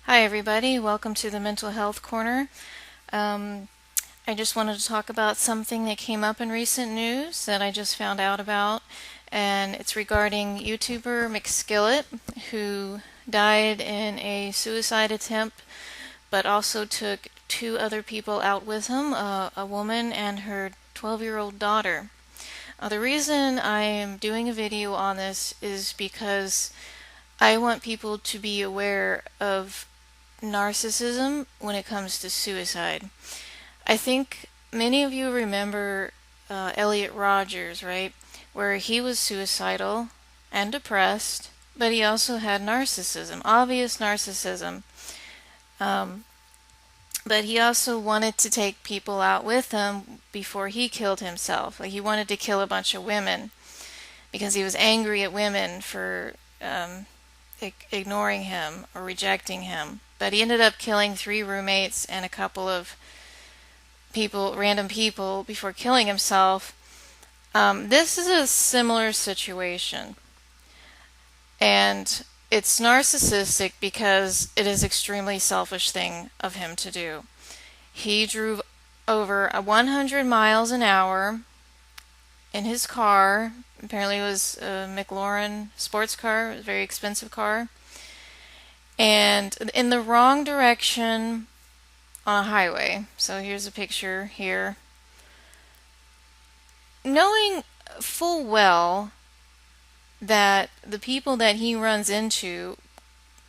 Hi everybody, welcome to the Mental Health Corner. I just wanted to talk about something that came up in recent news that I just found out about, and it's regarding YouTuber McSkillet, who died in a suicide attempt, but also took two other people out with him, a woman and her 12-year-old daughter. The reason I am doing a video on this is because I want people to be aware of narcissism when it comes to suicide. I think many of you remember Elliot Rogers, right? Where he was suicidal and depressed, but he also had narcissism, obvious narcissism. But he also wanted to take people out with him before he killed himself. Like he wanted to kill a bunch of women because he was angry at women for ignoring him or rejecting him. But he ended up killing 3 roommates and a couple of people, random people, before killing himself. This is a similar situation. And it's narcissistic because it is an extremely selfish thing of him to do. He drove over 100 miles an hour in his car. Apparently it was a McLaren sports car, a very expensive car, and in the wrong direction on a highway. So here's a picture here. Knowing full well that the people that he runs into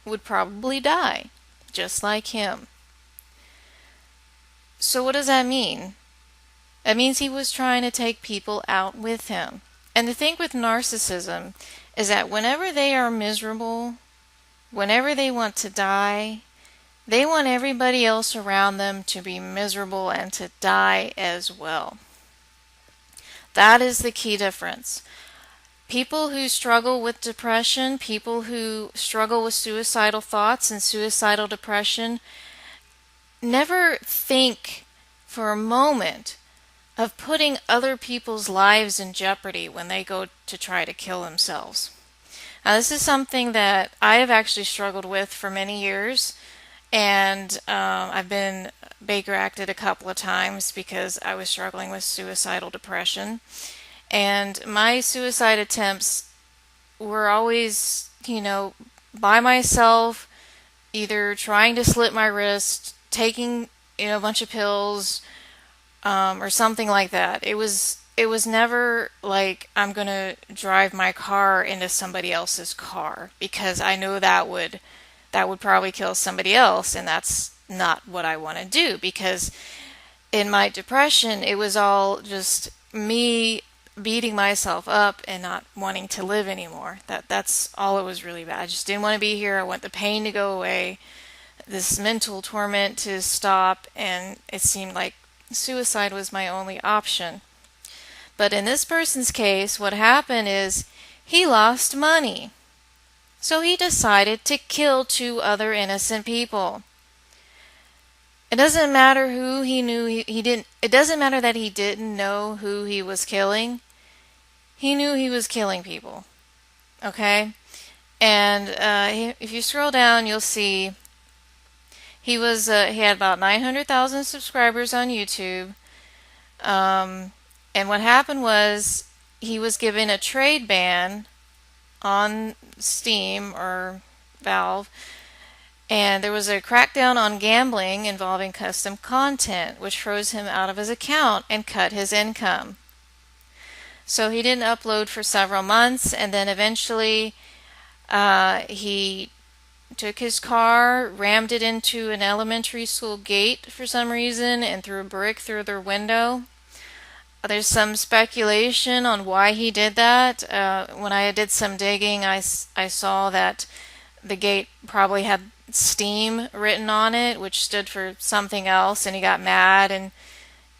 would probably die, just like him. So what does that mean? That means he was trying to take people out with him. And the thing with narcissism is that whenever they are miserable, whenever they want to die, they want everybody else around them to be miserable and to die as well. That is the key difference. People who struggle with depression, people who struggle with suicidal thoughts and suicidal depression, never think for a moment of putting other people's lives in jeopardy when they go to try to kill themselves. Now, this is something that I have actually struggled with for many years, and I've been Baker acted a couple of times because I was struggling with suicidal depression. And my suicide attempts were always, by myself, either trying to slit my wrist, taking, a bunch of pills, or something like that. It was never like I'm gonna drive my car into somebody else's car because I know that would probably kill somebody else, and that's not what I want to do, because in my depression it was all just me beating myself up and not wanting to live anymore. That's all it was really bad. I just didn't want to be here. I want the pain to go away, this mental torment to stop, and it seemed like suicide was my only option. But in this person's case, what happened is he lost money. So he decided to kill 2 other innocent people. It doesn't matter who he knew he didn't. It doesn't matter that he didn't know who he was killing. He knew he was killing people. Okay? And if you scroll down, you'll see he had about 900,000 subscribers on YouTube. And what happened was he was given a trade ban on Steam or Valve, and there was a crackdown on gambling involving custom content, which froze him out of his account and cut his income. So he didn't upload for several months, and then eventually he took his car, rammed it into an elementary school gate for some reason, and threw a brick through their window. There's some speculation on why he did that. When I did some digging, I saw that the gate probably had Steam written on it, which stood for something else, and he got mad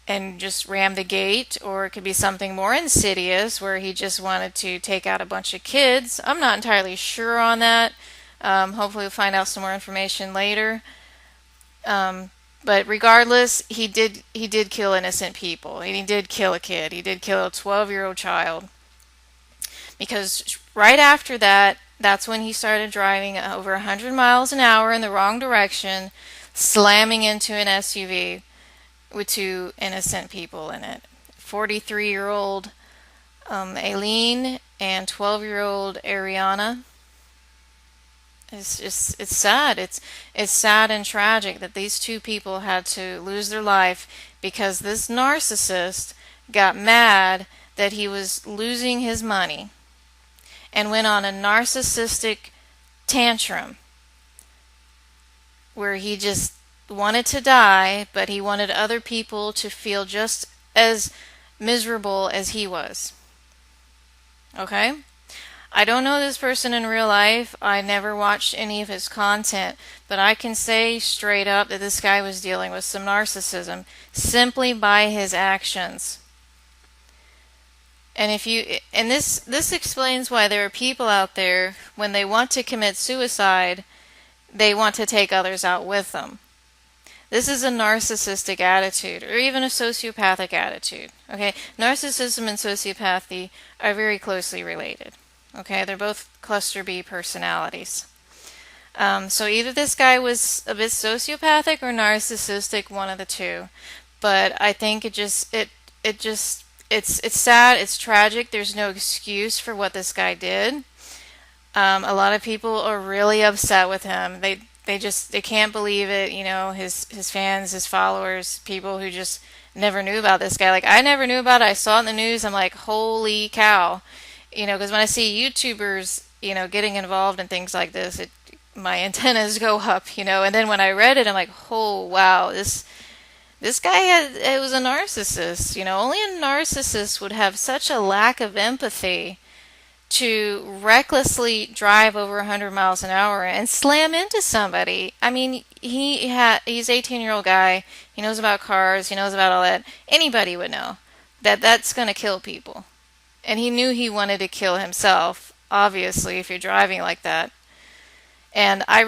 and just rammed the gate. Or it could be something more insidious, where he just wanted to take out a bunch of kids. I'm not entirely sure on that. Hopefully we'll find out some more information later. But regardless, he did kill innocent people. He did kill a kid. He did kill a 12-year-old child. Because right after that, That's when he started driving over 100 miles an hour in the wrong direction, slamming into an SUV with two innocent people in it. 43-year-old Aileen and 12-year-old Ariana. It's sad. It's sad and tragic that these two people had to lose their life because this narcissist got mad that he was losing his money and went on a narcissistic tantrum where he just wanted to die, but he wanted other people to feel just as miserable as he was. Okay? I don't know this person in real life. I never watched any of his content, but I can say straight up that this guy was dealing with some narcissism simply by his actions. And this explains why there are people out there, when they want to commit suicide, they want to take others out with them. This is a narcissistic attitude, or even a sociopathic attitude. Okay, narcissism and sociopathy are very closely related. Okay, they're both cluster B personalities. So either this guy was a bit sociopathic or narcissistic, one of the two. But I think it's sad, it's tragic. There's no excuse for what this guy did. A lot of people are really upset with him. They can't believe it. You know, his fans, his followers, people who just never knew about this guy. Like, I never knew about it. I saw it in the news. I'm like, holy cow. You know, because when I see YouTubers, you know, getting involved in things like this, my antennas go up, you know. And then when I read it, I'm like, oh, wow, this guy it was a narcissist. You know, only a narcissist would have such a lack of empathy to recklessly drive over 100 miles an hour and slam into somebody. I mean, he's an 18-year-old guy. He knows about cars. He knows about all that. Anybody would know that that's going to kill people. And he knew he wanted to kill himself, obviously, if you're driving like that. And I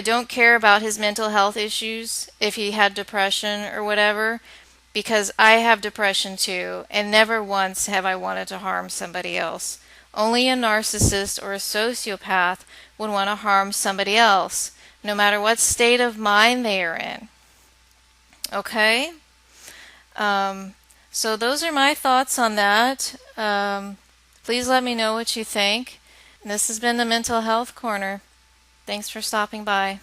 don't care about his mental health issues, if he had depression or whatever, because I have depression too, and never once have I wanted to harm somebody else. Only a narcissist or a sociopath would want to harm somebody else, no matter what state of mind they are in. Okay? So those are my thoughts on that. Please let me know what you think. This has been the Mental Health Corner. Thanks for stopping by.